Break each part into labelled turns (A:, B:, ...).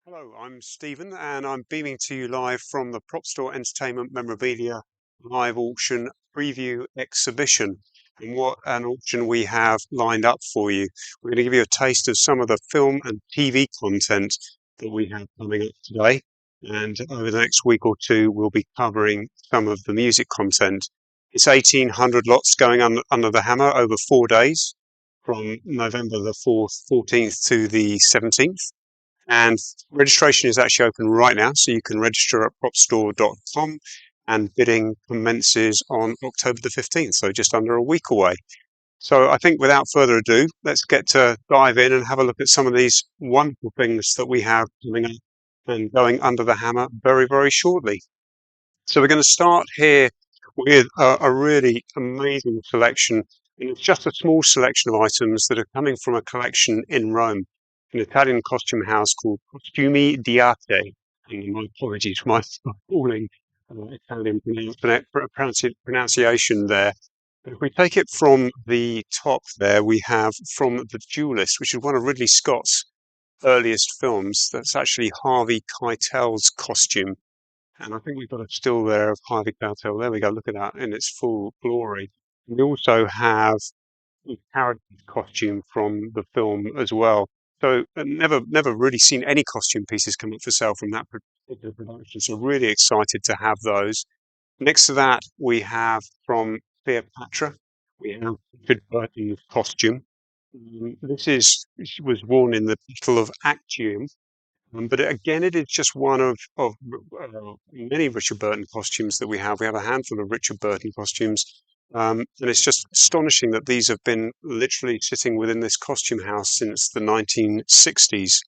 A: Hello, I'm Stephen, and I'm beaming to you live from the Prop Store Entertainment Memorabilia live auction preview exhibition. And what an auction we have lined up for you. We're going to give you a taste of some of the film and TV content that we have coming up today. And over the next week or two, we'll be covering some of the music content. It's 1,800 lots going under the hammer over 4 days, from November the 14th to the 17th. And registration is actually open right now, so you can register at propstore.com, and bidding commences on October the 15th, so just under a week away. So I think without further ado, let's get to dive in and have a look at some of these wonderful things that we have coming up and going under the hammer very, very shortly. So we're going to start here with a really amazing selection. And it's just a small selection of items that are coming from a collection in Rome, an Italian costume house called Costumi d'Arte. And my apologies for my falling Italian pronunciation there. But if we take it from the top there, we have from The Duelist, which is one of Ridley Scott's earliest films. That's actually Harvey Keitel's costume. And I think we've got a still there of Harvey Keitel. There we go. Look at that in its full glory. We also have the character's costume from the film as well. So never really seen any costume pieces come up for sale from that particular production. So really excited to have those. Next to that, we have from Cleopatra. We have Richard Burton's costume. She was worn in the Battle of Actium, but again, it is just one of many Richard Burton costumes that we have. We have a handful of Richard Burton costumes, and it's just astonishing that these have been literally sitting within this costume house since the 1960s.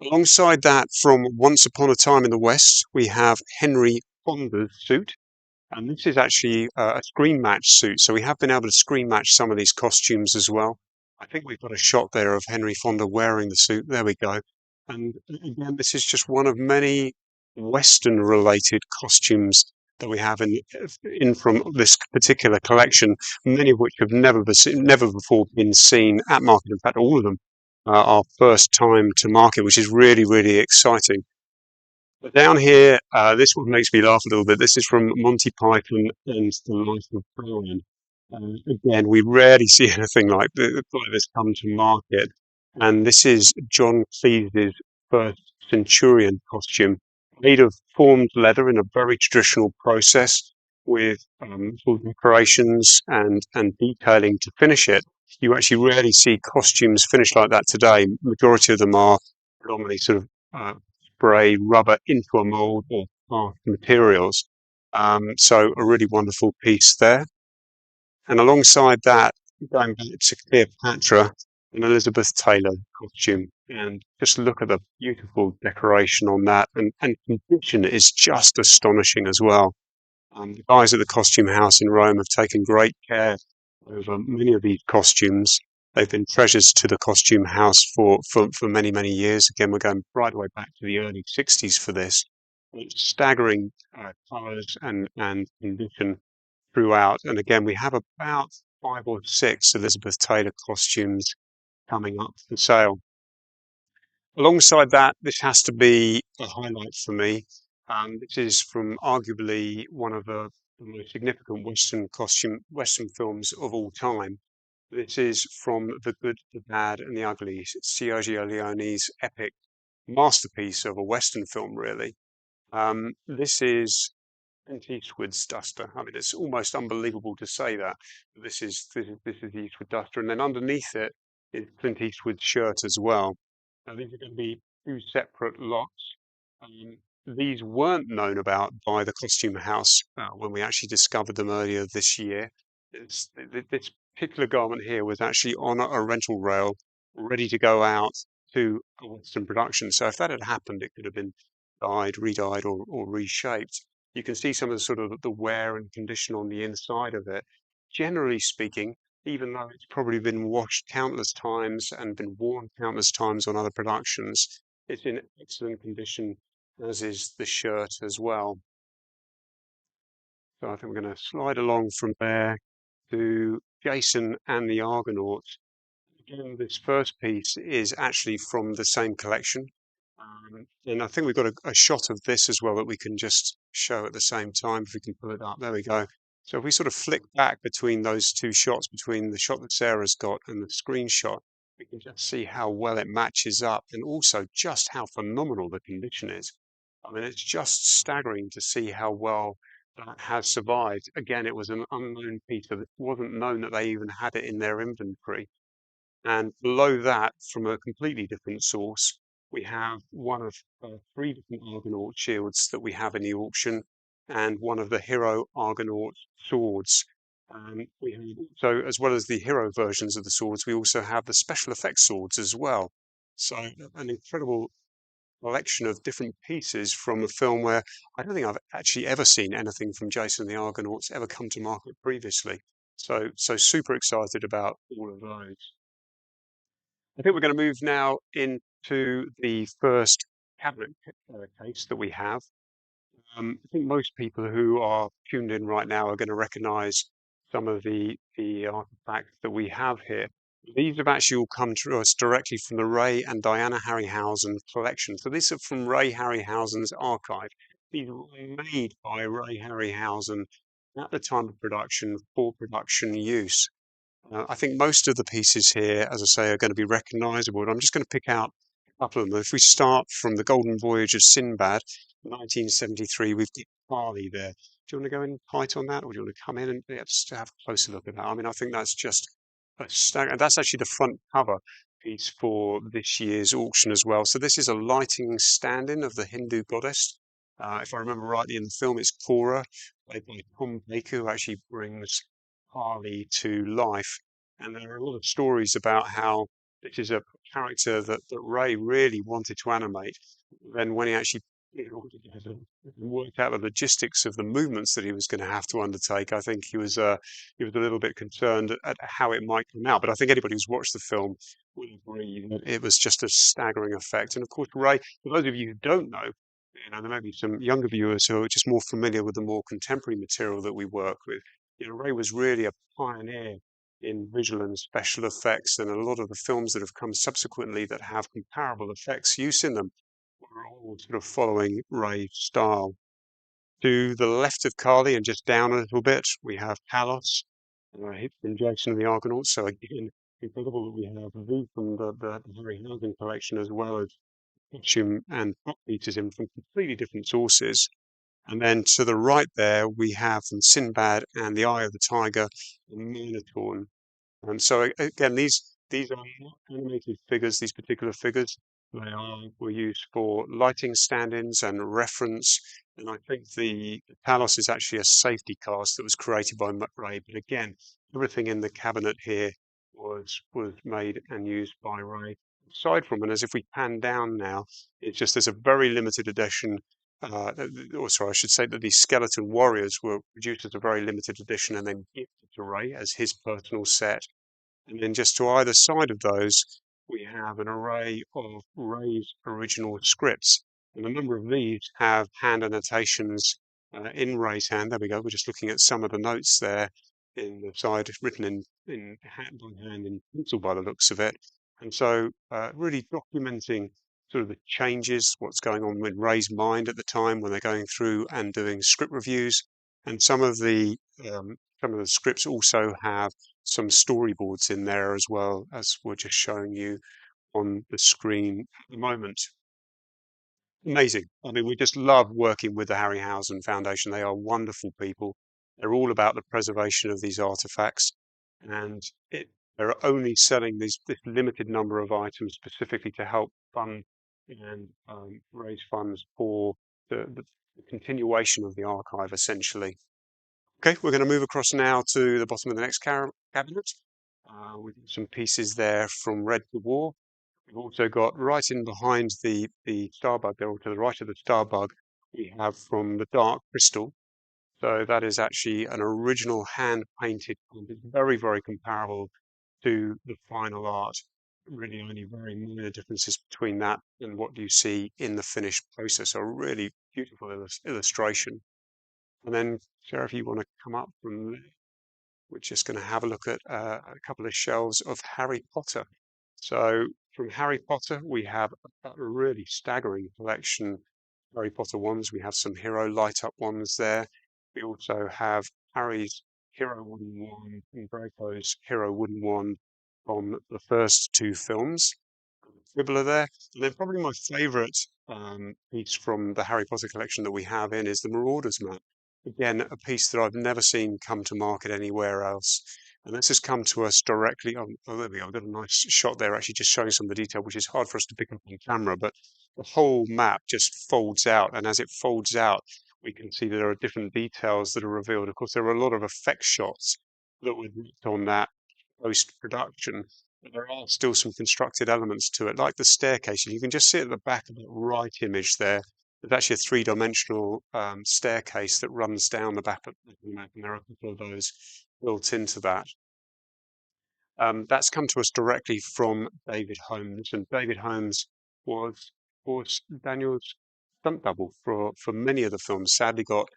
A: Alongside that, from Once Upon a Time in the West, we have Henry Fonda's suit. And this is actually a screen match suit. So we have been able to screen match some of these costumes as well. I think we've got a shot there of Henry Fonda wearing the suit. There we go. And again, this is just one of many Western related costumes that we have in from this particular collection, many of which have never before been seen at market. In fact, all of them are first time to market, which is really, really exciting. But down here, this one makes me laugh a little bit. This is from Monty Python and the Life of Brian. Again, we rarely see anything like this come to market. And this is John Cleese's first Centurion costume, made of formed leather in a very traditional process with full decorations and detailing to finish it. You actually rarely see costumes finished like that today. Majority of them are predominantly sort of spray rubber into a mold or cast materials. So a really wonderful piece there. And alongside that, going back to Cleopatra, an Elizabeth Taylor costume. And just look at the beautiful decoration on that. And condition is just astonishing as well. The guys at the costume house in Rome have taken great care over many of these costumes. They've been treasures to the costume house for many, many years. Again, we're going right away back to the early 60s for this. It's staggering colours and condition throughout. And again, we have about 5 or 6 Elizabeth Taylor costumes coming up for sale. Alongside that, this has to be a highlight for me. This is from arguably one of the most significant Western films of all time. This is from The Good, the Bad, and the Ugly. It's Sergio Leone's epic masterpiece of a Western film, really. This is Clint Eastwood's Duster. I mean, it's almost unbelievable to say that. This is the Eastwood Duster, and then underneath it is Clint Eastwood's shirt as well. Now, these are going to be two separate lots. Um, these weren't known about by the costume house when we actually discovered them earlier this year. This particular garment here was actually on a rental rail, ready to go out to a Western production. So if that had happened, it could have been dyed, re-dyed, or reshaped. You can see some of the sort of the wear and condition on the inside of it. Generally speaking, even though it's probably been washed countless times and been worn countless times on other productions, it's in excellent condition, as is the shirt as well. So I think we're going to slide along from there to Jason and the Argonauts. Again, this first piece is actually from the same collection. And I think we've got a shot of this as well that we can just show at the same time if we can pull it up. There we go. So if we sort of flick back between those two shots, between the shot that Sarah's got and the screenshot, we can just see how well it matches up and also just how phenomenal the condition is. I mean, it's just staggering to see how well that has survived. Again, it was an unknown piece that it wasn't known that they even had it in their inventory. And below that, from a completely different source, we have one of three different Argonaut shields that we have in the auction and one of the Hero Argonaut swords. We have so, as well as the hero versions of the swords, we also have the special effects swords as well. So, an incredible collection of different pieces from a film where I don't think I've actually ever seen anything from Jason and the Argonauts ever come to market previously. So super excited about all of those. I think we're going to move now into the first cabinet case that we have. I think most people who are tuned in right now are going to recognize some of the artifacts that we have here. These have actually all come to us directly from the Ray and Diana Harryhausen collection. So these are from Ray Harryhausen's archive. These were made by Ray Harryhausen at the time of production for production use. I think most of the pieces here, as I say, are going to be recognisable. And I'm just going to pick out a couple of them. If we start from the Golden Voyage of Sinbad, 1973, we've got Harley there. Do you want to go in height on that, or do you want to come in and just have a closer look at that? I mean, I think that's just a staggering. That's actually the front cover piece for this year's auction as well. So this is a lighting stand-in of the Hindu goddess. If I remember rightly in the film, it's Cora, played by Tom Baker, who actually brings Harley to life. And there are a lot of stories about how this is a character that Ray really wanted to animate. Then when he actually worked out the logistics of the movements that he was going to have to undertake, I think he was a little bit concerned at how it might come out. But I think anybody who's watched the film will agree that it was just a staggering effect. And of course, Ray, for those of you who don't know, there may be some younger viewers who are just more familiar with the more contemporary material that we work with. Ray was really a pioneer in visual and special effects, and a lot of the films that have come subsequently that have comparable effects use in them were all sort of following Ray's style. To the left of Carly and just down a little bit, we have Talos, from Jason and the Argonauts. So again, incredible that we have a view from the Harryhausen collection as well as costume and prop pieces in from completely different sources. And then to the right there, we have from Sinbad and the Eye of the Tiger, the Minotaur. And so again, these are not animated figures, these particular figures. Were used for lighting stand-ins and reference. And I think the Talos is actually a safety cast that was created by Ray. But again, everything in the cabinet here was made and used by Ray. Aside from, and as if we pan down now, it's just there's a very limited edition. Or sorry, I should say that these skeleton warriors were produced as a very limited edition and then gifted to Ray as his personal set. And then just to either side of those, we have an array of Ray's original scripts. And a number of these have hand annotations in Ray's hand. There we go. We're just looking at some of the notes there in the side, written in hand by hand in pencil by the looks of it. And so really documenting sort of the changes, what's going on with Ray's mind at the time when they're going through and doing script reviews. And some of the scripts also have some storyboards in there as well, as we're just showing you on the screen at the moment. Amazing. I mean, we just love working with the Harryhausen Foundation. They are wonderful people. They're all about the preservation of these artifacts, and they're only selling this limited number of items specifically to help fund and raise funds for the continuation of the archive, essentially. Okay, we're going to move across now to the bottom of the next cabinet. With some pieces there from Red to War. We've also got right in behind the Starbug there, or to the right of the Starbug, we have from the Dark Crystal. So that is actually an original hand-painted, it's very, very comparable to the final art. Really only very minor differences between that and what you see in the finished process. A really beautiful illustration. And then, Sarah, if you want to come up from there, we're just going to have a look at a couple of shelves of Harry Potter. So from Harry Potter, we have a really staggering collection of Harry Potter ones. We have some hero light up ones there. We also have Harry's hero wooden wand and Draco's hero wooden wand from the first two films. Scribbler there. And then probably my favourite piece from the Harry Potter collection that we have in is the Marauders map. Again, a piece that I've never seen come to market anywhere else. And this has come to us directly. Oh, there we go. I've got a nice shot there, actually, just showing some of the detail, which is hard for us to pick up on camera. But the whole map just folds out. And as it folds out, we can see that there are different details that are revealed. Of course, there are a lot of effect shots that were on that post-production, but there are still some constructed elements to it, like the staircase. And you can just see at the back of that right image there, there's actually a three-dimensional staircase that runs down the back of the map, and there are a couple of those built into that. That's come to us directly from David Holmes, and David Holmes was Daniel's stunt double for many of the films. Sadly, got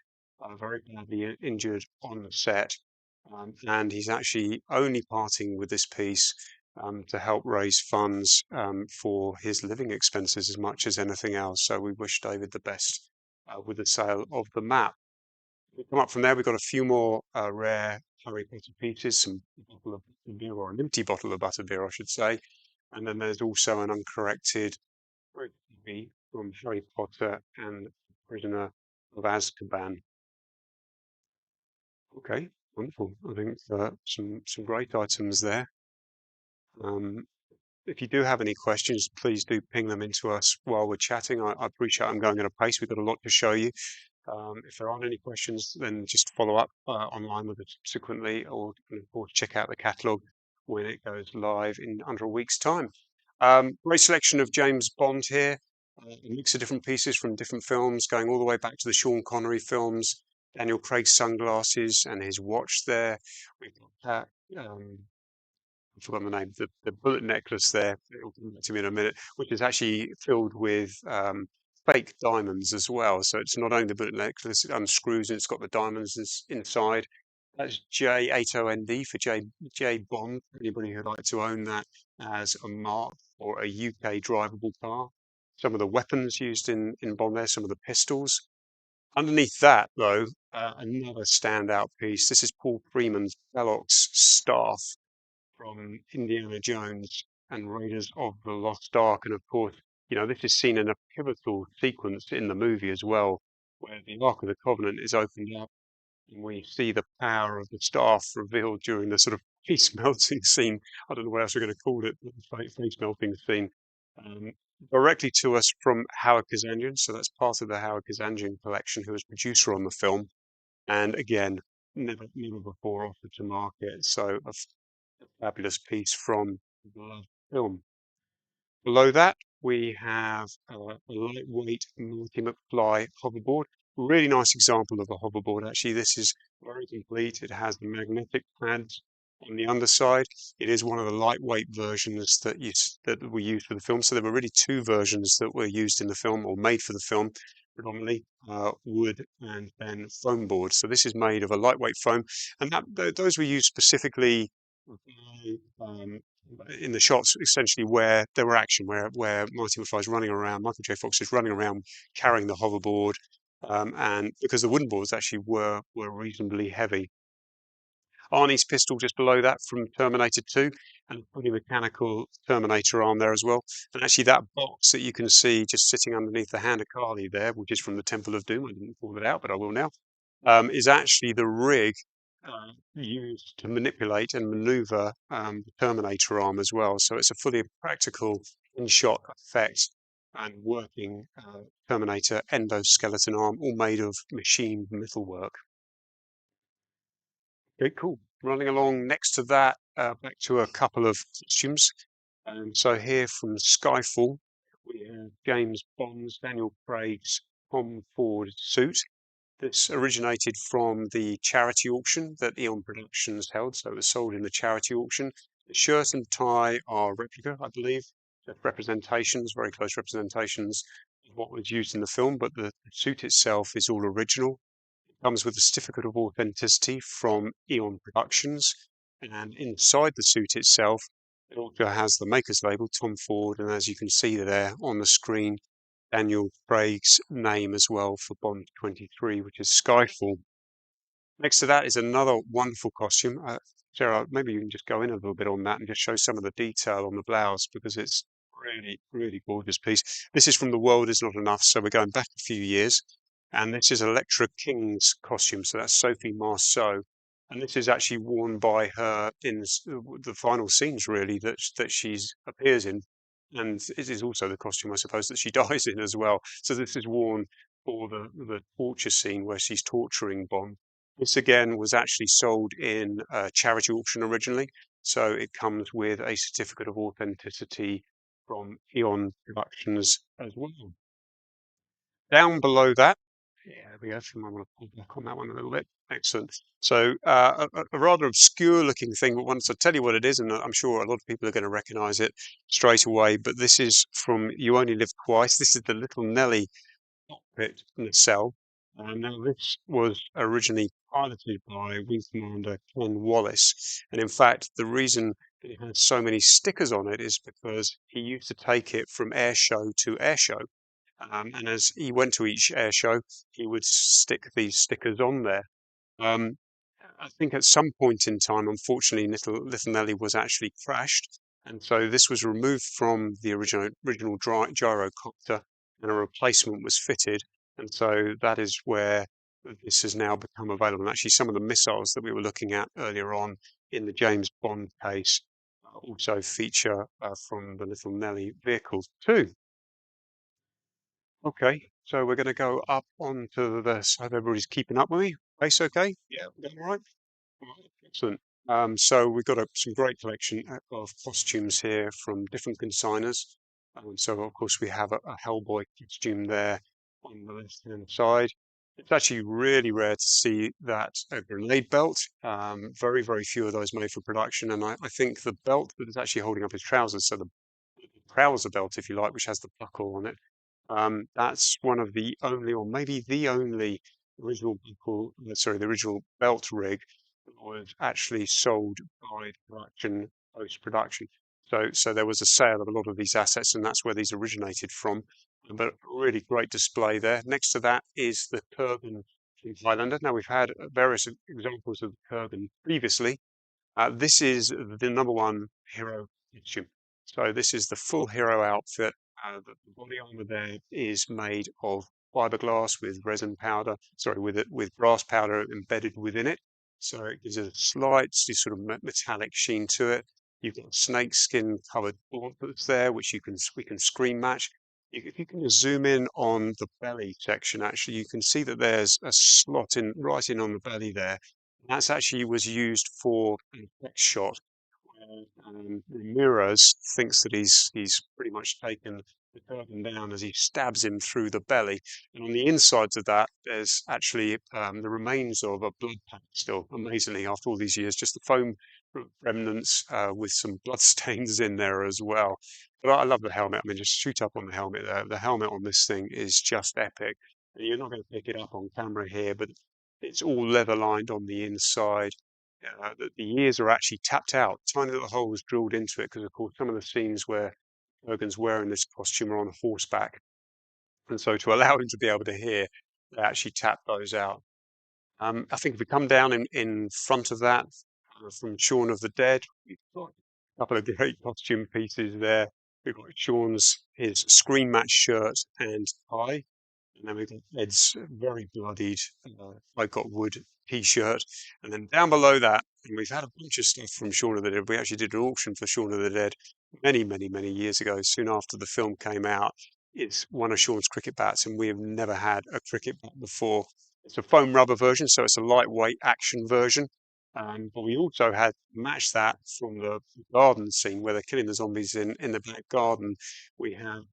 A: very badly injured on the set, and he's actually only parting with this piece to help raise funds for his living expenses as much as anything else. So we wish David the best with the sale of the map. We come up from there. We've got a few more rare Harry Potter pieces, some bottle of beer or an empty bottle of butterbeer, I should say, and then there's also an uncorrected copy from Harry Potter and the Prisoner of Azkaban. Okay, wonderful. I think some great items there. Um, if you do have any questions, please do ping them into us while we're chatting. I appreciate I'm going at a pace. We've got a lot to show you. If there aren't any questions, then just follow up online with us subsequently, or of course check out the catalogue when it goes live in under a week's time. Great selection of James Bond here, a mix of different pieces from different films, going all the way back to the Sean Connery films, Daniel Craig's sunglasses and his watch there. We've got I've forgotten the name, the bullet necklace there, it'll come back to me in a minute, which is actually filled with fake diamonds as well. So it's not only the bullet necklace, it unscrews and it's got the diamonds inside. That's J80ND for J Bond. Anybody who'd like to own that as a mark or a UK drivable car. Some of the weapons used in Bond there, some of the pistols. Underneath that, though, another standout piece. This is Paul Freeman's Belloc's staff from Indiana Jones and Raiders of the Lost Ark. And of course, this is seen in a pivotal sequence in the movie as well, where the Ark of the Covenant is opened up and we see the power of the staff revealed during the sort of face melting scene. I don't know what else we're going to call it, but the face melting scene. Um, Directly to us from Howard Kazanjian. So that's part of the Howard Kazanjian collection, who was producer on the film. And again, never before offered to market. So a fabulous piece from the film. Below that, we have a lightweight Marty McFly hoverboard. Really nice example of a hoverboard. Actually, this is very complete. It has the magnetic pads on the underside. It is one of the lightweight versions that we used for the film. So there were really two versions that were used in the film or made for the film, predominantly wood and then foam board. So this is made of a lightweight foam, and those were used specifically um, in the shots essentially where there were action, where Marty McFly is running around, Michael J. Fox is running around carrying the hoverboard, and because the wooden boards actually were reasonably heavy. Arnie's pistol just below that from Terminator 2, and a fully mechanical Terminator arm there as well. And actually that box that you can see just sitting underneath the hand of Carly there, which is from the Temple of Doom, I didn't pull it out, but I will now, is actually the rig used to manipulate and maneuver the Terminator arm as well. So it's a fully practical in-shot effect and working Terminator endoskeleton arm, all made of machined metalwork. Okay, cool. Running along next to that, back to a couple of costumes. So here from Skyfall, we have James Bond's Daniel Craig's Tom Ford suit. This originated from the charity auction that Eon Productions held, so it was sold in the charity auction. The shirt and tie are replica, I believe, representations, very close representations of what was used in the film, but the suit itself is all original. It comes with a certificate of authenticity from Eon Productions, and inside the suit itself, It also has the maker's label, Tom Ford, and as you can see there on the screen, Daniel Craig's name as well for Bond 23, which is Skyfall. Next to that is another wonderful costume. Sarah, maybe you can just go in a little bit on that and just show some of the detail on the blouse because it's really, really gorgeous piece. This is from The World Is Not Enough, so we're going back a few years. And this is Electra King's costume, so that's Sophie Marceau. And this is actually worn by her in the final scenes, really, that she's appears in. And it is also the costume, I suppose, that she dies in as well. So this is worn for the torture scene where she's torturing Bond. This again was actually sold in a charity auction originally, so it comes with a certificate of authenticity from Eon Productions as well. Down below that, yeah, there we go. I want to pull back on that one a little bit. Excellent. So a rather obscure looking thing, but once I tell you what it is, and I'm sure a lot of people are going to recognise it straight away, but this is from You Only Live Twice. This is the little Nelly cockpit nacelle. Now, this was originally piloted by Wing Commander Ken Wallace. And in fact, the reason that it has so many stickers on it is because he used to take it from air show to air show. And as he went to each air show, he would stick these stickers on there. Um, I think at some point in time, unfortunately, Little Nelly was actually crashed, and so this was removed from the original gyrocopter, and a replacement was fitted, and so that is where this has now become available. And actually, some of the missiles that we were looking at earlier on in the James Bond case also feature from the Little Nelly vehicles too. Okay, so we're going to go up onto this. I hope everybody's keeping up with me. Face okay? Yeah, all right. Right, excellent. So we've got some great collection of costumes here from different consigners. So of course we have a Hellboy costume there on the left-hand side. It's actually really rare to see that a grenade belt. Very, very few of those made for production. And I think the belt that is actually holding up his trousers, so the trouser belt, if you like, which has the buckle on it, that's one of the only, or maybe the only original buckle, sorry, the original belt rig that was actually sold by production, post-production. So there was a sale of a lot of these assets, and that's where these originated from. But really great display there. Next to that is the Kurgan from Highlander. Now we've had various examples of the Kurgan previously, this is the number one hero costume. So this is the full hero outfit. The body armor there is made of fiberglass with resin powder, sorry, with brass powder embedded within it. So it gives a slight sort of metallic sheen to it. You've got snake skin covered gauntlets there, which we can screen match. If you can just zoom in on the belly section, actually, you can see that there's a slot in right in on the belly there. That's actually was used for an effect shot where Ramirez thinks that he's pretty much taken the curtain down as he stabs him through the belly. And on the insides of that, there's actually the remains of a blood pack still, amazingly, after all these years, just the foam remnants with some blood stains in there as well. But I love the helmet. I mean, just shoot up on the helmet there. The helmet on this thing is just epic. You're not going to pick it up on camera here, but it's all leather lined on the inside. The ears are actually tapped out, tiny little holes drilled into it, because of course some of the scenes where Logan's wearing this costume are on horseback, and so to allow him to be able to hear, they actually tap those out. I think if we come down in front of that, from Shaun of the Dead, we've got a couple of great costume pieces there. We've got Shaun's his screen match shirt and tie. And then we've got Ed's very bloodied I Got Wood t-shirt. And then down below that, and we've had a bunch of stuff from Shaun of the Dead. We actually did an auction for Shaun of the Dead many, many, many years ago, soon after the film came out. It's one of Shaun's cricket bats, and we have never had a cricket bat before. It's a foam rubber version, so it's a lightweight action version. But we also had matched that from the garden scene where they're killing the zombies in the back garden. We have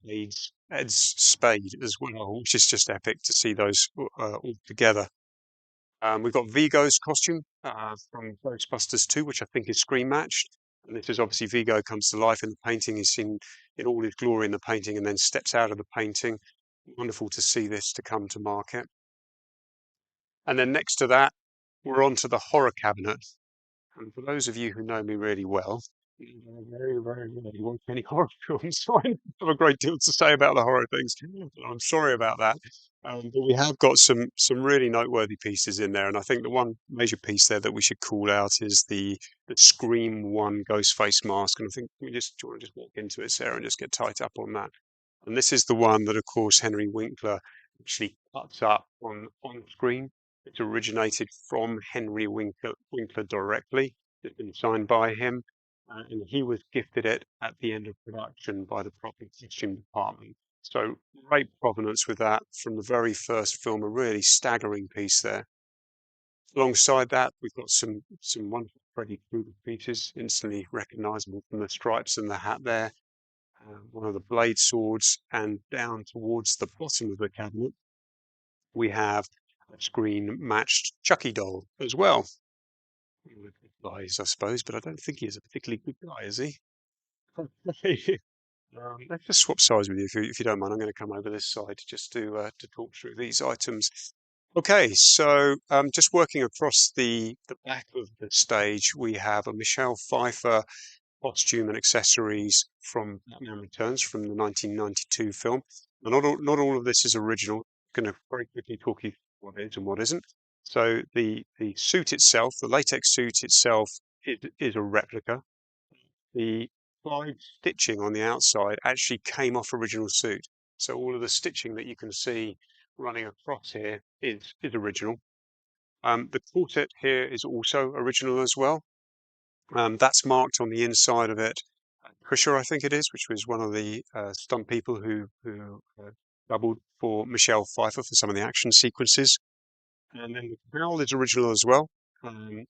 A: Ed's spade as well, which is just epic to see those all together. We've got Vigo's costume from Ghostbusters 2, which I think is screen matched. And this is obviously Vigo comes to life in the painting. He's seen in all his glory in the painting and then steps out of the painting. Wonderful to see this to come to market. And then next to that, we're on to the horror cabinet. And for those of you who know me really well, Very, very rarely watch any horror films, so I don't have a great deal to say about the horror things. I'm sorry about that. But we have got some really noteworthy pieces in there, and I think the one major piece there that we should call out is the Scream One ghost face mask. And I think we just do you want to just walk into it, Sarah, and just get tight up on that. And this is the one that, of course, Henry Winkler actually cuts up on screen. It's originated from Henry Winkler directly. It's been signed by him, and he was gifted it at the end of production by the prop and costume department. So great provenance with that from the very first film, a really staggering piece there. Alongside that, we've got some wonderful Freddy Krueger pieces, instantly recognisable from the stripes and the hat there. One of the blade swords, and down towards the bottom of the cabinet, we have a screen matched Chucky doll as well. With good eyes, I suppose, but I don't think he is a particularly good guy, is he? Let's just swap sides with you if you don't mind. I'm going to come over this side just to talk through these items. Okay, so just working across the back of the stage, we have a Michelle Pfeiffer costume and accessories from Batman Returns from the 1992 film. Now, not all of this is original. I'm going to very quickly talk you through what is and what isn't. So the suit itself, the latex suit itself, is a replica. The side stitching on the outside actually came off original suit. So all of the stitching that you can see running across here is original. The quartet here is also original as well. That's marked on the inside of it. Krisher, I think it is, which was one of the stunt people who doubled for Michelle Pfeiffer for some of the action sequences. And then the cowl is original as well. Um,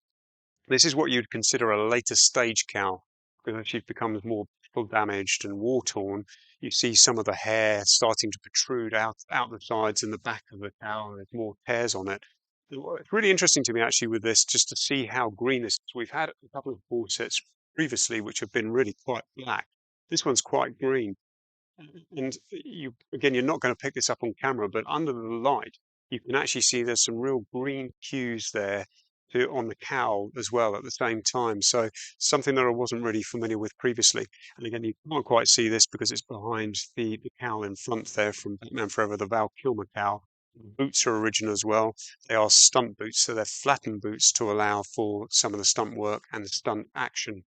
A: this is what you'd consider a later stage cowl, because as she becomes more battle damaged and war torn, you see some of the hair starting to protrude out the sides and the back of the cowl, and there's more tears on it. It's really interesting to me actually with this, just to see how green this is. We've had a couple of ball sets previously which have been really quite black. This one's quite green. And you, again, you're not going to pick this up on camera, but under the light, you can actually see there's some real green hues there on the cowl as well at the same time. So something that I wasn't really familiar with previously. And again, you can't quite see this because it's behind the cowl in front there from Batman Forever, the Val Kilmer cowl. The boots are original as well. They are stunt boots, so they're flattened boots to allow for some of the stunt work and the stunt action.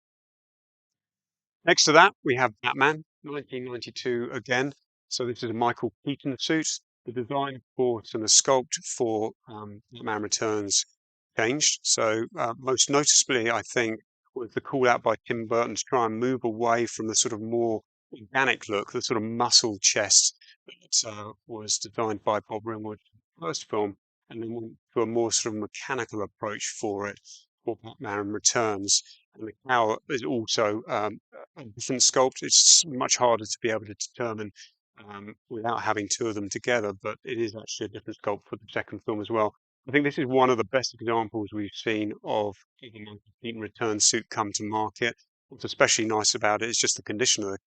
A: Next to that, we have Batman, 1992 again. So this is a Michael Keaton suit. The design, of course, and the sculpt for Batman Returns changed. So most noticeably, I think, was the call out by Tim Burton to try and move away from the sort of more organic look, the sort of muscle chest that was designed by Bob Ringwood in the first film, and then went to a more sort of mechanical approach for it for Batman Returns. And the cowl is also a different sculpt. It's much harder to be able to determine without having two of them together, but it is actually a different sculpt for the second film as well. I think this is one of the best examples we've seen of a Michael Keaton return suit come to market. What's especially nice about it is just the condition of the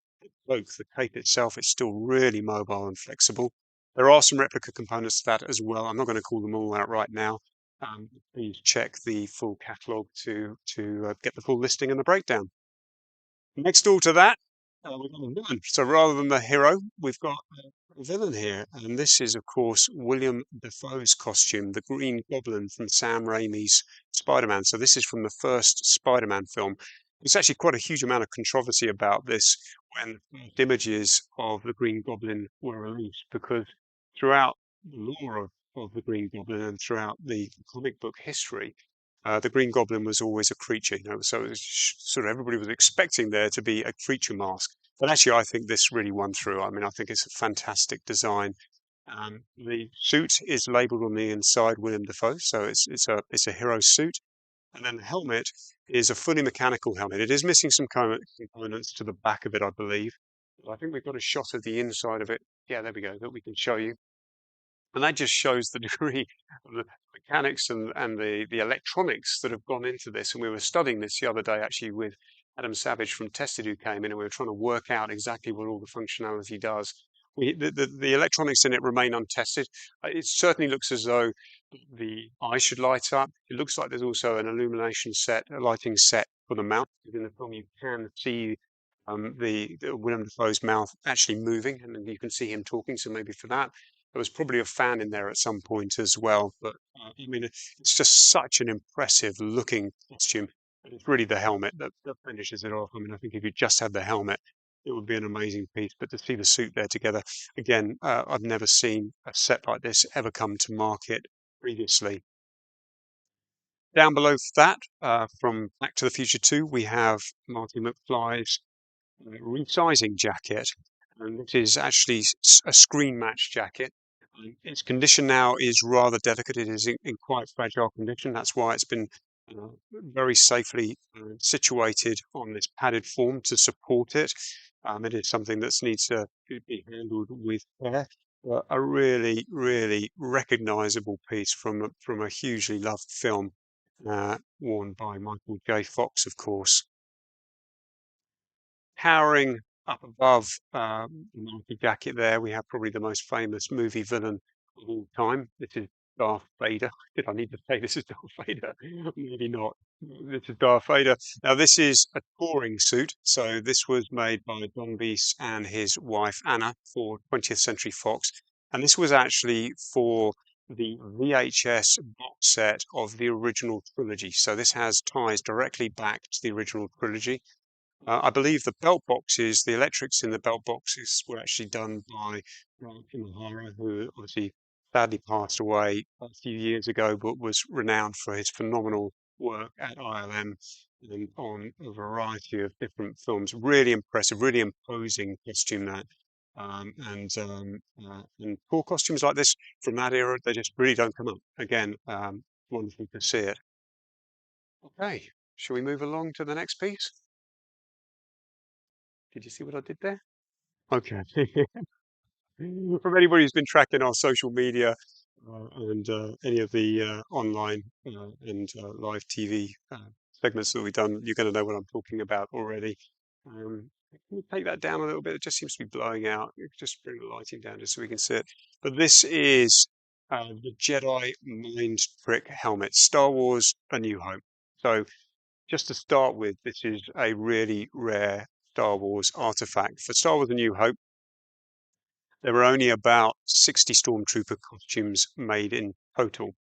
A: cloak. The cape itself is still really mobile and flexible. There are some replica components to that as well. I'm not going to call them all out right now. Please check the full catalogue to get the full listing and the breakdown. Next door to that, we've got a villain. So rather than the hero, we've got a villain here. And this is, of course, William Dafoe's costume, the Green Goblin from Sam Raimi's Spider-Man. So this is from the first Spider-Man film. There's actually quite a huge amount of controversy about this when the first images of the Green Goblin were released, because throughout the lore of the Green Goblin and throughout the comic book history, the Green Goblin was always a creature, so it was sort of everybody was expecting there to be a creature mask. But actually, I think this really won through. I mean, I think it's a fantastic design. The suit is labelled on the inside William Dafoe, so it's a hero suit. And then the helmet is a fully mechanical helmet. It is missing some components to the back of it, I believe. But I think we've got a shot of the inside of it. Yeah, there we go, that we can show you. And that just shows the degree of the mechanics and the electronics that have gone into this. And we were studying this the other day, actually, with Adam Savage from Tested, who came in, and we were trying to work out exactly what all the functionality does. the electronics in it remain untested. It certainly looks as though the eye should light up. It looks like there's also an illumination set, a lighting set for the mouth. In the film, you can see the Willem Dafoe's mouth actually moving, and then you can see him talking. So maybe for that, there was probably a fan in there at some point as well. But I mean, it's just such an impressive looking costume. And it's really the helmet that finishes it off. I mean, I think if you just had the helmet, it would be an amazing piece. But to see the suit there together, again, I've never seen a set like this ever come to market previously. Down below that, from Back to the Future 2, we have Marty McFly's resizing jacket. And this is actually a screen match jacket. Its condition now is rather delicate. It is in quite fragile condition. That's why it's been very safely situated on this padded form to support it. It is something that needs to be handled with care. A really, really recognizable piece from a hugely loved film, worn by Michael J. Fox, of course. Towering up above the Nike jacket there, we have probably the most famous movie villain of all time. This is Darth Vader. Did I need to say this is Darth Vader? Maybe not. This is Darth Vader. Now, this is a touring suit. So this was made by Don Beast and his wife Anna for 20th Century Fox. And this was actually for the VHS box set of the original trilogy. So this has ties directly back to the original trilogy. I believe the belt boxes, the electrics in the belt boxes were actually done by Ralph Imahara, who obviously sadly passed away a few years ago, but was renowned for his phenomenal work at ILM and on a variety of different films. Really impressive, really imposing costume that. And cool costumes like this from that era, they just really don't come up. Again, wonderful to see it. Okay, shall we move along to the next piece? Did you see what I did there? Okay. From anybody who's been tracking our social media and any of the online and live TV segments that we've done, you're going to know what I'm talking about already. Can you take that down a little bit? It just seems to be blowing out. Just bring the lighting down just so we can see it. But this is the Jedi Mind Trick helmet, Star Wars: A New Hope. So just to start with, this is a really rare Star Wars artifact. For Star Wars: A New Hope, there were only about 60 Stormtrooper costumes made in total.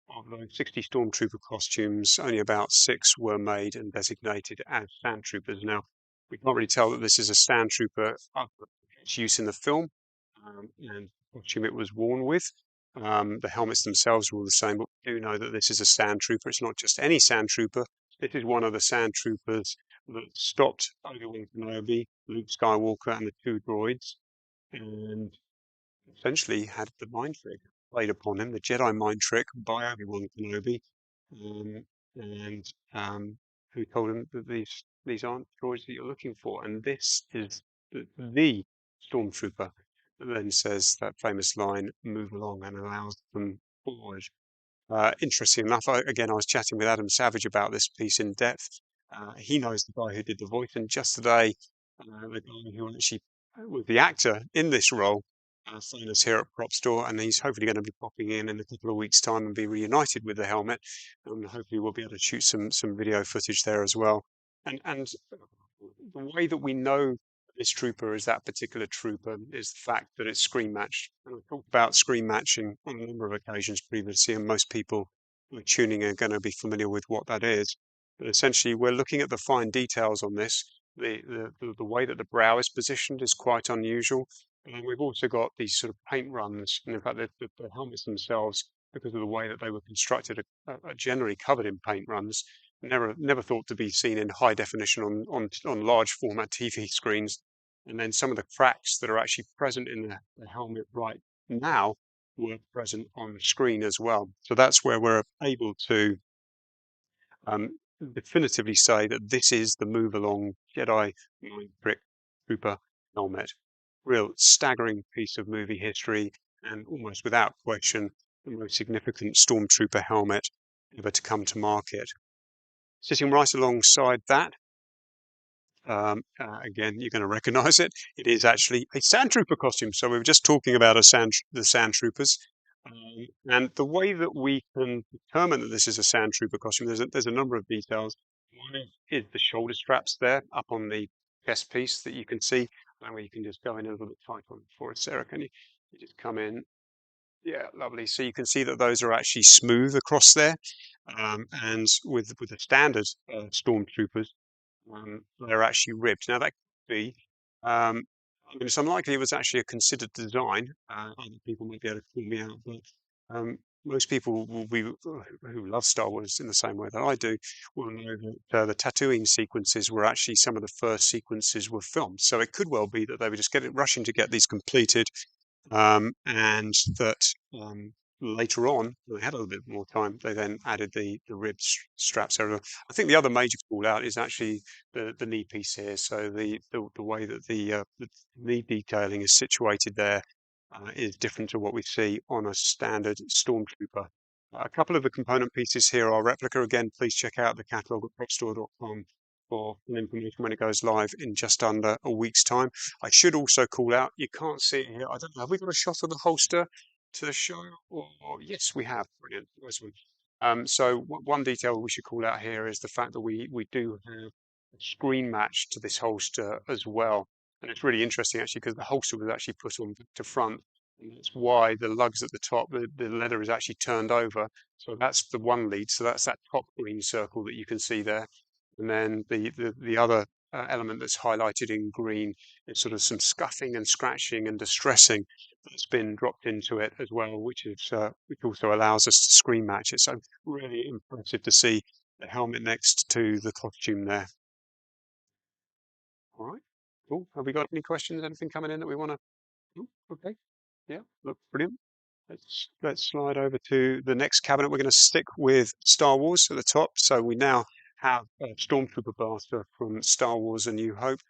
A: Of those 60 Stormtrooper costumes, only about 6 were made and designated as Sandtroopers. Now, we can't really tell that this is a Sandtrooper of its use in the film and the costume it was worn with. The helmets themselves are all the same, but we do know that this is a Sandtrooper. It's not just any Sandtrooper. This is one of the Sandtroopers that stopped Obi-Wan Kenobi, Luke Skywalker, and the 2 droids, and essentially had the mind trick played upon him, the Jedi mind trick by Obi-Wan Kenobi, um, and who told him that these aren't droids that you're looking for. And this is the Stormtrooper that then says that famous line, "Move along," and allows them forward. Interesting enough, again, I was chatting with Adam Savage about this piece in depth. He knows the guy who did the voice, and just today, the guy who actually was the actor in this role phoned us here at Prop Store, and he's hopefully going to be popping in a couple of weeks' time and be reunited with the helmet, and hopefully we'll be able to shoot some video footage there as well. And the way that we know this trooper is that particular trooper is the fact that it's screen matched. And I've talked about screen matching on a number of occasions previously, and most people who are tuning in are going to be familiar with what that is. But essentially, we're looking at the fine details on this. The way that the brow is positioned is quite unusual. And then we've also got these sort of paint runs, and in fact, the helmets themselves, because of the way that they were constructed, are generally covered in paint runs. Never thought to be seen in high definition on large format TV screens. And then some of the cracks that are actually present in the helmet right now were present on the screen as well. So that's where we're able to definitively say that this is the Move Along Jedi Mind Trick Trooper helmet. Real staggering piece of movie history, and almost without question, the most significant Stormtrooper helmet ever to come to market. Sitting right alongside that Again, you're going to recognize it. It is actually a sand trooper costume. So we were just talking about the sand troopers. And the way that we can determine that this is a sand trooper costume, there's a number of details. One is the shoulder straps there up on the chest piece that you can see. And where you can just go in a little bit tight on for it, Sarah. Can you just come in? Yeah, lovely. So you can see that those are actually smooth across there. And with the standard stormtroopers, they're actually ribbed. Now that could be, I mean, it's unlikely it was actually a considered design. Other people might be able to call me out, but most people will be who love Star Wars in the same way that I do will know that the tattooing sequences were actually some of the first sequences were filmed. So it could well be that they were just rushing to get these completed and that later on, when they had a little bit more time, they then added the straps over. I think the other major call out is actually the knee piece here. So the way that the knee detailing is situated there is different to what we see on a standard Stormtrooper. A couple of the component pieces here are replica. Again, please check out the catalogue at propstore.com for information when it goes live in just under a week's time. I should also call out, you can't see it here. I don't know, have we got a shot of the holster to show? Or yes, we have. Brilliant. Nice one. So one detail we should call out here is the fact that we do have a screen match to this holster as well. And it's really interesting actually because the holster was actually put on to front. And that's why the lugs at the top, the leather is actually turned over. So that's the one lead. So that's that top green circle that you can see there. And then the other element that's highlighted in green is sort of some scuffing and scratching and distressing that's been dropped into it as well, which also allows us to screen match it. So really impressive to see the helmet next to the costume there. All right, cool. Have we got any questions? Anything coming in that we want to? Okay, yeah, look brilliant. Let's slide over to the next cabinet. We're going to stick with Star Wars at the top. So we now have a Stormtrooper blaster from Star Wars: A New Hope,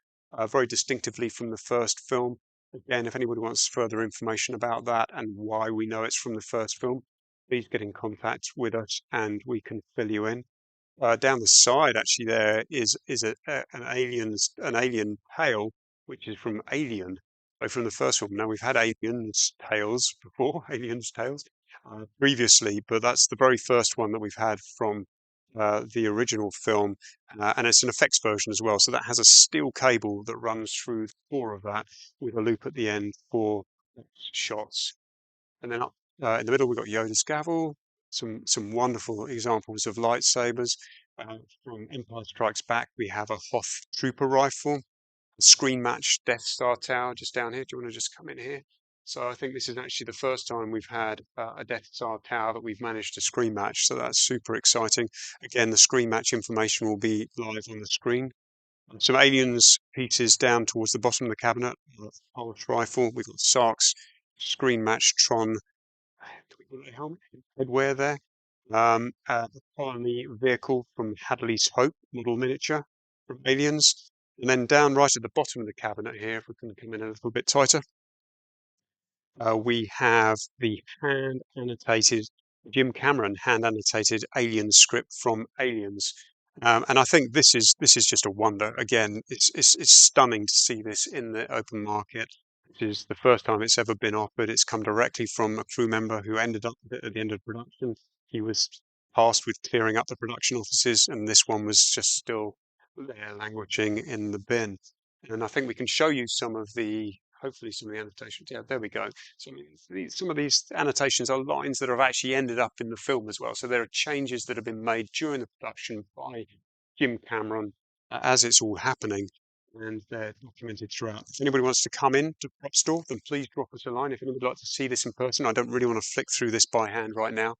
A: very distinctively from the first film. Again, if anybody wants further information about that and why we know it's from the first film, please get in contact with us and we can fill you in. Down the side, actually, there is an alien tail, which is from Alien, so from the first film. Now we've had aliens tails before, aliens tails previously, but that's the very first one that we've had from the original film, and it's an effects version as well. So that has a steel cable that runs through the core of that with a loop at the end for shots. And then up in the middle, we've got Yoda's gavel, some wonderful examples of lightsabers. From Empire Strikes Back, we have a Hoth Trooper rifle, a screen match Death Star tower just down here. Do you want to just come in here? So I think this is actually the first time we've had a Death Star tower that we've managed to screen match. So that's super exciting. Again, the screen match information will be live on the screen. Some aliens pieces down towards the bottom of the cabinet. Pulse rifle. We've got Sark's screen match Tron helmet headwear there. A colony vehicle from Hadley's Hope model miniature from Aliens. And then down right at the bottom of the cabinet here, if we can come in a little bit tighter, we have the hand annotated Jim Cameron hand annotated Alien script from Aliens. And I think this is just a wonder. Again, it's stunning to see this in the open market. This is the first time it's ever been offered. It's come directly from a crew member who ended up at the end of production. He was tasked with clearing up the production offices, and this one was just still there languishing in the bin. And I think we can show you hopefully some of the annotations. Yeah, there we go. So some of these annotations are lines that have actually ended up in the film as well. So there are changes that have been made during the production by Jim Cameron as it's all happening, and they're documented throughout. If anybody wants to come in to Prop Store, then please drop us a line. If anybody would like to see this in person, I don't really want to flick through this by hand right now,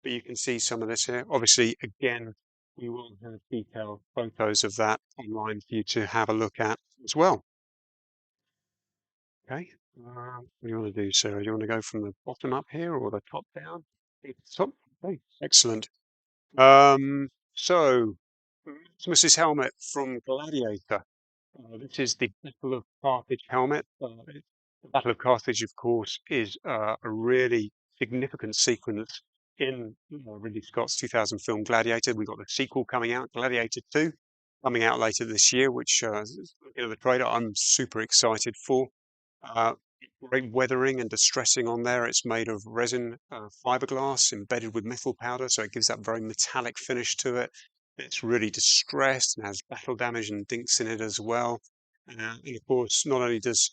A: but you can see some of this here. Obviously, again, we will have detailed photos of that online for you to have a look at as well. Okay. What do you want to do, Sarah? Do you want to go from the bottom up here or the top down? Top. Okay. Excellent. So Maximus's helmet from Gladiator. This is the Battle of Carthage helmet. The Battle of Carthage, of course, is a really significant sequence in Ridley Scott's 2000 film Gladiator. We've got the sequel coming out, Gladiator 2. coming out later this year, which looking at the trailer, I'm super excited for. Uh, Great weathering and distressing on there. It's made of resin fiberglass embedded with methyl powder, so it gives that very metallic finish to it. It's really distressed and has battle damage and dinks in it as well. And of course, not only does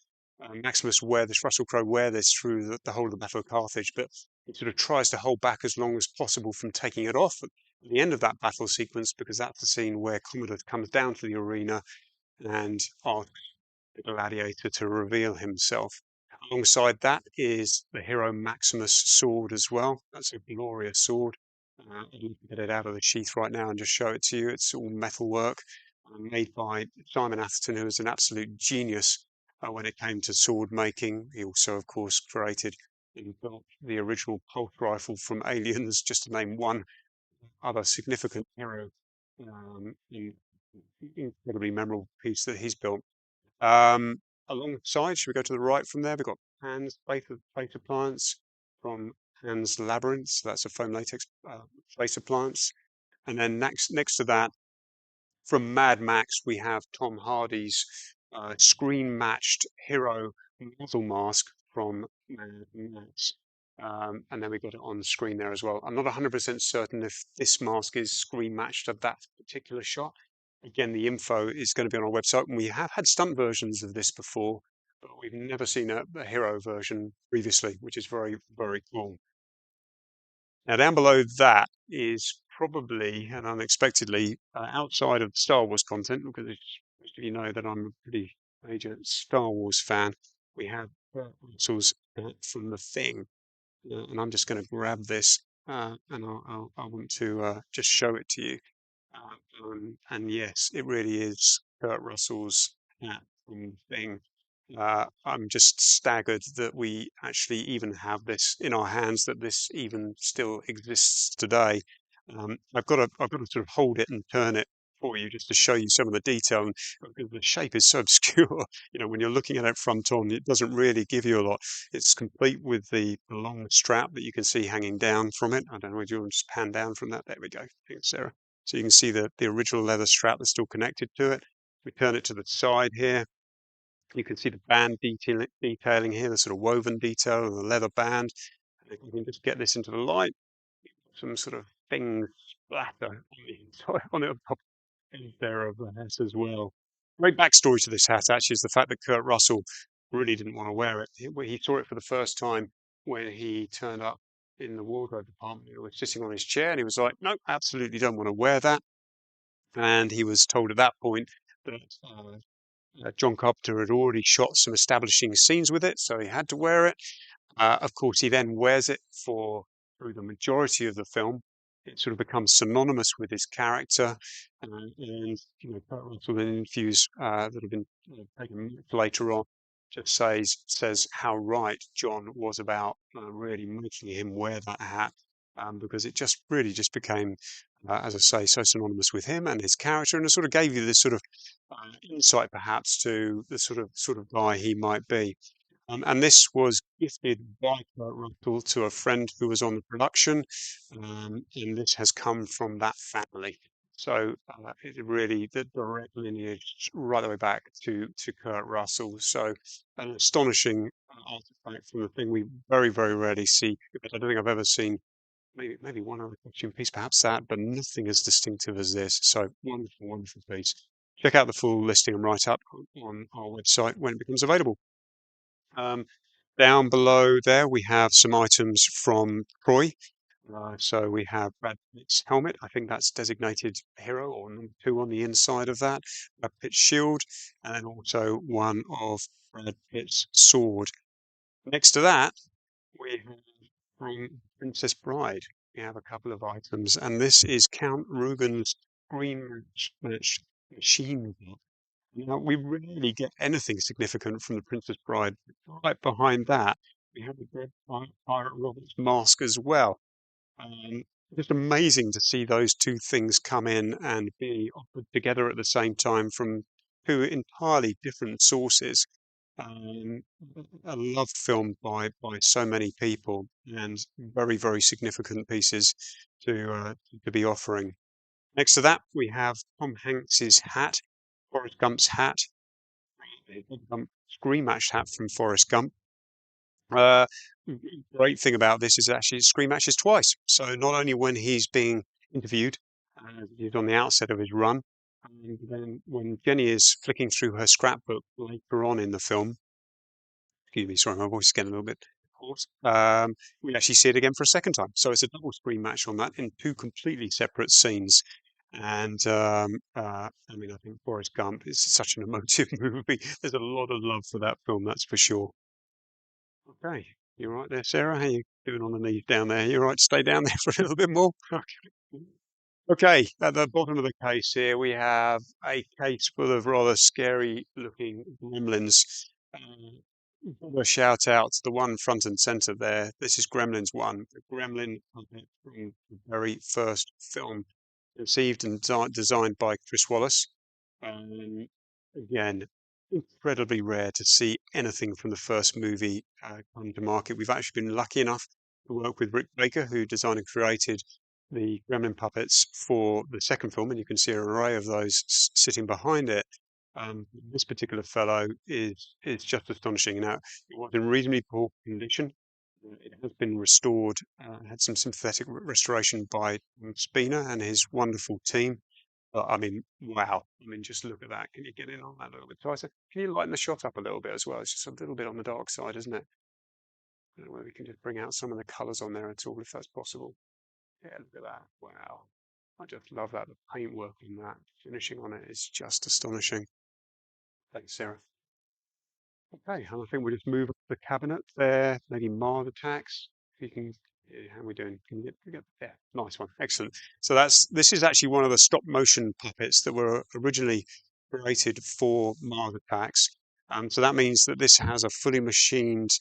A: Maximus wear this, Russell Crowe wear this through the whole of the Battle of Carthage, but he sort of tries to hold back as long as possible from taking it off at the end of that battle sequence, because that's the scene where Commodus comes down to the arena and asks the gladiator to reveal himself. Alongside that is the hero Maximus sword as well. That's a glorious sword. I'd love to get it out of the sheath right now and just show it to you. It's all metal work, made by Simon Atherton, who is an absolute genius when it came to sword making. He also, of course, created and built the original pulse rifle from Aliens, just to name one other significant hero, and incredibly memorable piece that he's built. Um, Alongside, should we go to the right from there? We've got Pan's face appliance from Pan's Labyrinth. So that's a foam latex face appliance. And then next to that, from Mad Max, we have Tom Hardy's screen matched hero muzzle mask from Mad Max. And then we got it on the screen there as well. I'm not 100% certain if this mask is screen matched of that particular shot. Again, the info is going to be on our website, and we have had stunt versions of this before, but we've never seen a hero version previously, which is very, very cool. Now, down below that is probably and unexpectedly outside of Star Wars content, because most of you know that I'm a pretty major Star Wars fan. We have Kurt Russell's from The Thing, and I'm just going to grab this and I want to just show it to you. And yes, it really is Kurt Russell's hat from The Thing. I'm just staggered that we actually even have this in our hands, that this even still exists today. I've got to sort of hold it and turn it for you just to show you some of the detail. And because the shape is so obscure, when you're looking at it front on, it doesn't really give you a lot. It's complete with the long strap that you can see hanging down from it. I don't know if you want to just pan down from that. There we go. Thanks, Sarah. So you can see the original leather strap that's still connected to it. We turn it to the side here. You can see the band detailing here, the sort of woven detail of the leather band. And if you can just get this into the light, some sort of things splatter on the inside, on the top end there of the hat as well. Great backstory to this hat actually is the fact that Kurt Russell really didn't want to wear it. He saw it for the first time when he turned up in the wardrobe department. He was sitting on his chair and he was like, "No, absolutely don't want to wear that." And he was told at that point that John Carpenter had already shot some establishing scenes with it, so he had to wear it. Of course, he then wears it for through the majority of the film. It sort of becomes synonymous with his character, and Kurt Russell in interviews that have been taken later on just says how right John was about really making him wear that hat, because it just really just became, as I say, so synonymous with him and his character, and it sort of gave you this sort of insight, perhaps, to the sort of guy he might be. And this was gifted by Kurt Russell to a friend who was on the production, and this has come from that family. So it really, the direct lineage right the way back to Kurt Russell. So an astonishing artifact from the thing we very, very rarely see. I don't think I've ever seen, maybe one other costume piece, perhaps that, but nothing as distinctive as this. So wonderful, wonderful piece. Check out the full listing and write up on our website when it becomes available. Um, Down below there, we have some items from Troy. So we have Brad Pitt's helmet. I think that's designated hero or number two on the inside of that. Brad Pitt's shield, and then also one of Brad Pitt's sword. Next to that, we have from Princess Bride. We have a couple of items, and this is Count Rugen's green match machine gun. We rarely get anything significant from the Princess Bride. Right behind that, we have the Dead Pirate Robert's mask as well. Um, just amazing to see those two things come in and be offered together at the same time from two entirely different sources. Um, a loved film by so many people, and very, very significant pieces to be offering. Next to that, we have Tom Hanks's hat, Forrest Gump's hat, the Bob Gump Screen Match hat from Forrest Gump. Uh, Great thing about this is actually it screen matches twice. So not only when he's being interviewed, he's on the outset of his run, and then when Jenny is flicking through her scrapbook later on in the film, excuse me, sorry, my voice is getting a little bit hoarse. We actually see it again for a second time. So it's a double screen match on that in two completely separate scenes. And I mean, I think Forrest Gump is such an emotive movie. There's a lot of love for that film, that's for sure. Okay, you all right there, Sarah? How you doing on the knees down there? You all right to stay down there for a little bit more? Okay, at the bottom of the case here, we have a case full of rather scary looking gremlins. A shout out to the one front and center there. This is Gremlins 1, the gremlin puppet from the very first film, conceived and designed by Chris Wallace. Um, Again, incredibly rare to see anything from the first movie come to market. We've actually been lucky enough to work with Rick Baker, who designed and created the gremlin puppets for the second film, and you can see an array of those sitting behind it. This particular fellow is just astonishing. Now, it was in reasonably poor condition. It has been restored, had some sympathetic restoration by Spina and his wonderful team. I mean, wow. I mean, just look at that. Can you get in on that a little bit tighter? Can you lighten the shot up a little bit as well? It's just a little bit on the dark side, isn't it? I don't know whether we can just bring out some of the colours on there at all, if that's possible. Yeah, look at that. Wow. I just love that. The paintwork on that, finishing on it is just astonishing. Thanks, Sarah. Okay, and I think we'll just move up the cabinet there. Maybe Mars attacks. If you can, yeah, how are we doing? Can you get there? Nice one, excellent. So this is actually one of the stop motion puppets that were originally created for Mars attacks. So that means that this has a fully machined,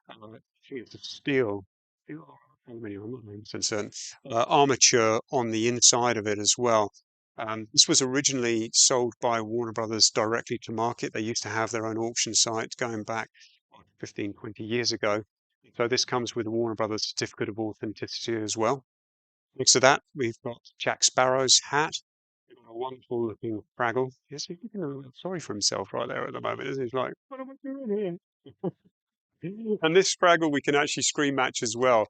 A: I think it's a steel or aluminum, I'm not 100% certain, armature on the inside of it as well. This was originally sold by Warner Brothers directly to market. They used to have their own auction site going back 15, 20 years ago. So this comes with a Warner Brothers certificate of authenticity as well. Next to that, we've got Jack Sparrow's hat. We've got a wonderful looking Fraggle. Yes, he's looking a little sorry for himself right there at the moment, isn't he? He's like, what am I doing here? And this Fraggle we can actually screen match as well.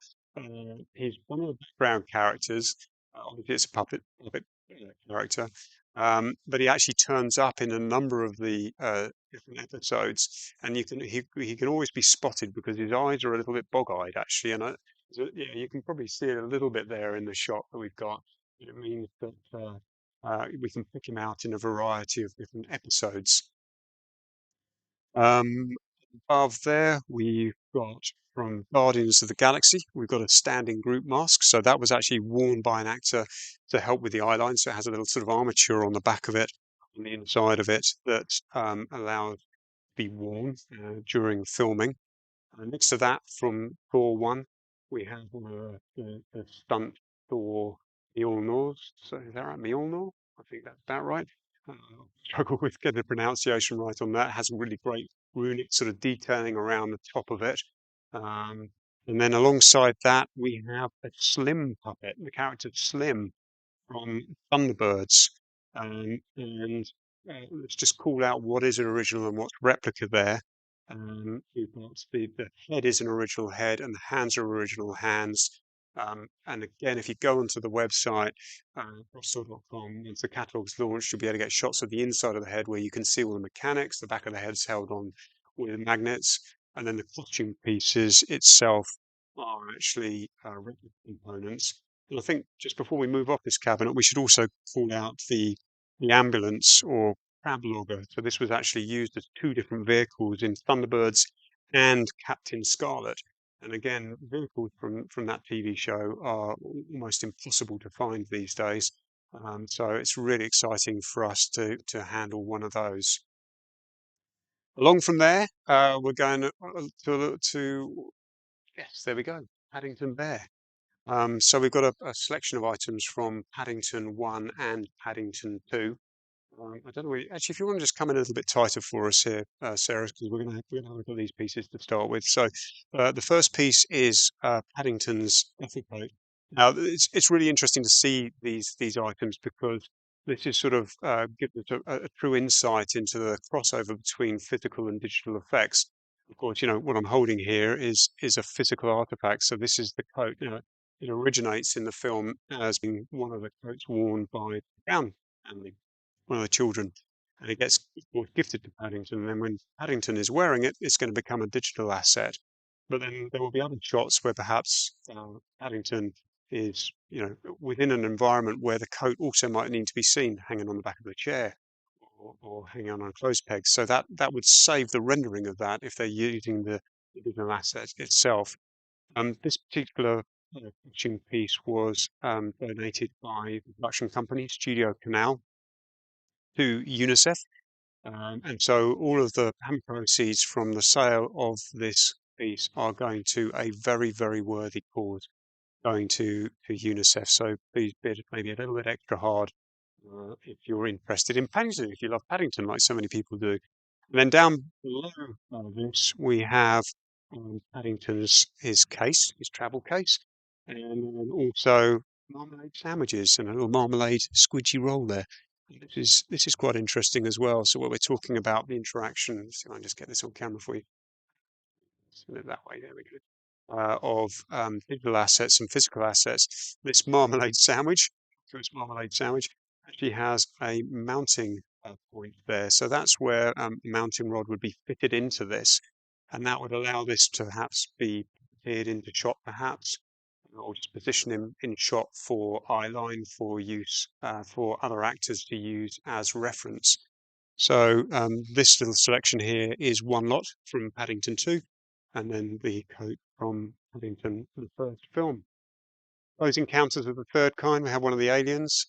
A: He's one of the background characters. Obviously, it's a puppet character, but he actually turns up in a number of the different episodes, and he can always be spotted because his eyes are a little bit bog-eyed actually, and yeah, you can probably see it a little bit there in the shot that we've got. It means that we can pick him out in a variety of different episodes. Um, Above there, we've got from Guardians of the Galaxy, we've got a standing group mask. So that was actually worn by an actor to help with the eye line. So it has a little sort of armature on the back of it, on the inside of it, that allows to be worn during filming. Next to that, from Thor 1, we have the stunt Thor Mjolnir. So is that right? Mjolnir? I think that's about right. Struggle with getting the pronunciation right on that. It has a really great runic sort of detailing around the top of it. Um, and then alongside that, we have a Slim puppet, the character Slim from Thunderbirds. And let's just call out what is an original and what's replica there. We've got the head is an original head and the hands are original hands. And again, if you go onto the website, crossover.com, once the catalog's launched, you'll be able to get shots of the inside of the head where you can see all the mechanics. The back of the head's held on with magnets, and then the costume pieces itself are actually replica components. And I think just before we move off this cabinet, we should also call out the ambulance or crab logger. So this was actually used as two different vehicles in Thunderbirds and Captain Scarlet. And again, vehicles from that TV show are almost impossible to find these days. So it's really exciting for us to handle one of those. Along from there, we're going to yes, there we go, Paddington Bear. So we've got a selection of items from Paddington 1 and Paddington 2. I don't know, actually, if you want to just come in a little bit tighter for us here, Sarah, because we're gonna have a look at these pieces to start with. So the first piece is Paddington's duffel coat. Now, it's really interesting to see these items because this is sort of gives us a true insight into the crossover between physical and digital effects. Of course, what I'm holding here is a physical artifact. So this is the coat. Now, it originates in the film as being one of the coats worn by the Brown family, one of the children, and it gets, of course, gifted to Paddington. And then when Paddington is wearing it, it's going to become a digital asset. But then there will be other shots where perhaps Paddington is, within an environment where the coat also might need to be seen hanging on the back of the chair or hanging on a clothes peg. So that would save the rendering of that if they're using the digital asset itself. This particular costume piece was donated by the production company Studio Canal to UNICEF. And so all of the proceeds from the sale of this piece are going to a very, very worthy cause, going to UNICEF. So please bid maybe a little bit extra hard if you're interested in Paddington, if you love Paddington, like so many people do. And then down below this, we have Paddington's his case, his travel case, and then also marmalade sandwiches and a little marmalade squidgy roll there. This is quite interesting as well. So what we're talking about the interaction. So I'll just get this on camera for you. Spin it that way. There we go. Of digital assets and physical assets. This marmalade sandwich, Coast marmalade sandwich, actually has a mounting point there. So that's where a mounting rod would be fitted into this, and that would allow this to perhaps be appeared into shot, perhaps, or just position him in shot for eye line for use for other actors to use as reference. So this little selection here is one lot from Paddington 2, and then the coat from Paddington, the first film. Those encounters of the third kind, we have one of the aliens.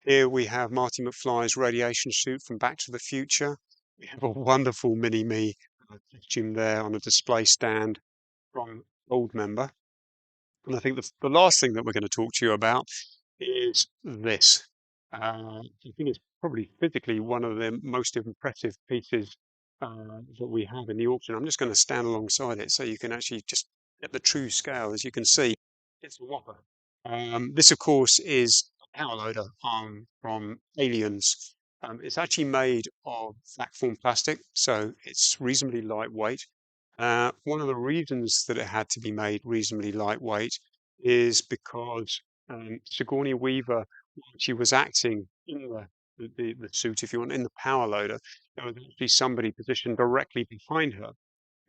A: Here we have Marty McFly's radiation suit from Back to the Future. We have a wonderful mini-me costume there on a display stand from Goldmember. And I think the last thing that we're going to talk to you about is this. I think it's probably physically one of the most impressive pieces that we have in the auction. I'm just going to stand alongside it so you can actually just get the true scale. As you can see, it's a whopper. This, of course, is a power loader from Aliens. It's actually made of flat form plastic, so it's reasonably lightweight. One of the reasons that it had to be made reasonably lightweight is because Sigourney Weaver, when she was acting in the suit, if you want, in the power loader, there was actually somebody positioned directly behind her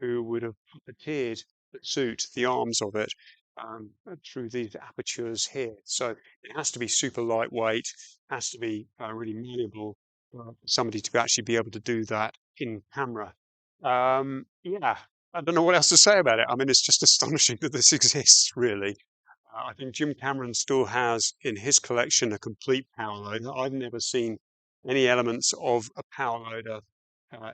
A: who would have puppeteered the suit, the arms of it, through these apertures here. So it has to be super lightweight, has to be really malleable for somebody to actually be able to do that in camera. Yeah, I don't know what else to say about it. I mean, it's just astonishing that this exists, really. I think Jim Cameron still has in his collection a complete power loader. I've never seen any elements of a power loader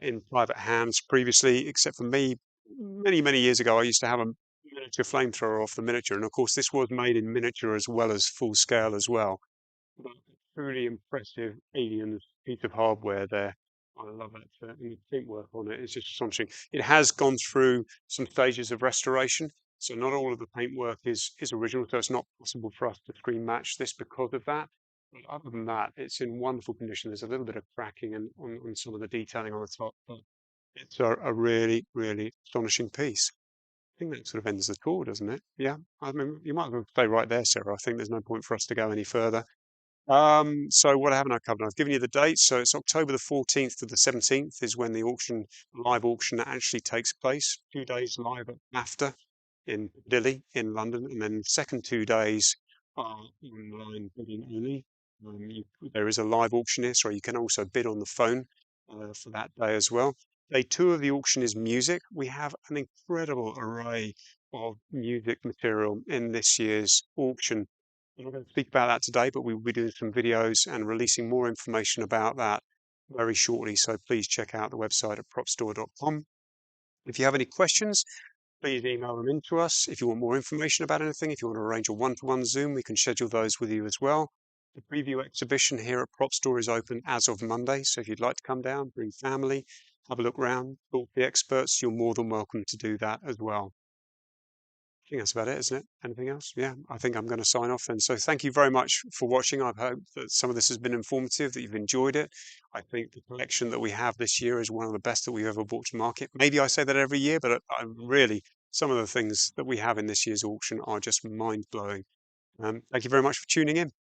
A: in private hands previously, except for me. Many, many years ago, I used to have a miniature flamethrower off the miniature, and of course, this was made in miniature as well as full scale as well. But truly impressive Aliens piece of hardware there. I love it. And the paintwork on it is just astonishing. It has gone through some stages of restoration, so not all of the paintwork is original, so it's not possible for us to screen match this because of that. But other than that, it's in wonderful condition. There's a little bit of cracking and on some of the detailing on the top, but it's a really, really astonishing piece. I think that sort of ends the tour, doesn't it? Yeah. I mean, you might as well stay right there, Sarah. I think there's no point for us to go any further. So what haven't I covered? I've given you the dates. So it's October the 14th to the 17th is when the live auction actually takes place. 2 days live at after in Piccadilly in London, and then the second 2 days are online bidding only. There is a live auction here, so you can also bid on the phone for that day as well. Day two of the auction is music. We have an incredible array of music material in this year's auction. I'm not going to speak about that today, but we will be doing some videos and releasing more information about that very shortly. So please check out the website at propstore.com. If you have any questions, please email them in to us. If you want more information about anything, if you want to arrange a one-to-one Zoom, we can schedule those with you as well. The preview exhibition here at Prop Store is open as of Monday. So if you'd like to come down, bring family, have a look around, talk to the experts, you're more than welcome to do that as well. I think that's about it, isn't it? Anything else? Yeah, I think I'm going to sign off. And so thank you very much for watching. I hope that some of this has been informative, that you've enjoyed it. I think the collection that we have this year is one of the best that we've ever brought to market. Maybe I say that every year, but I really, some of the things that we have in this year's auction are just mind blowing. Thank you very much for tuning in.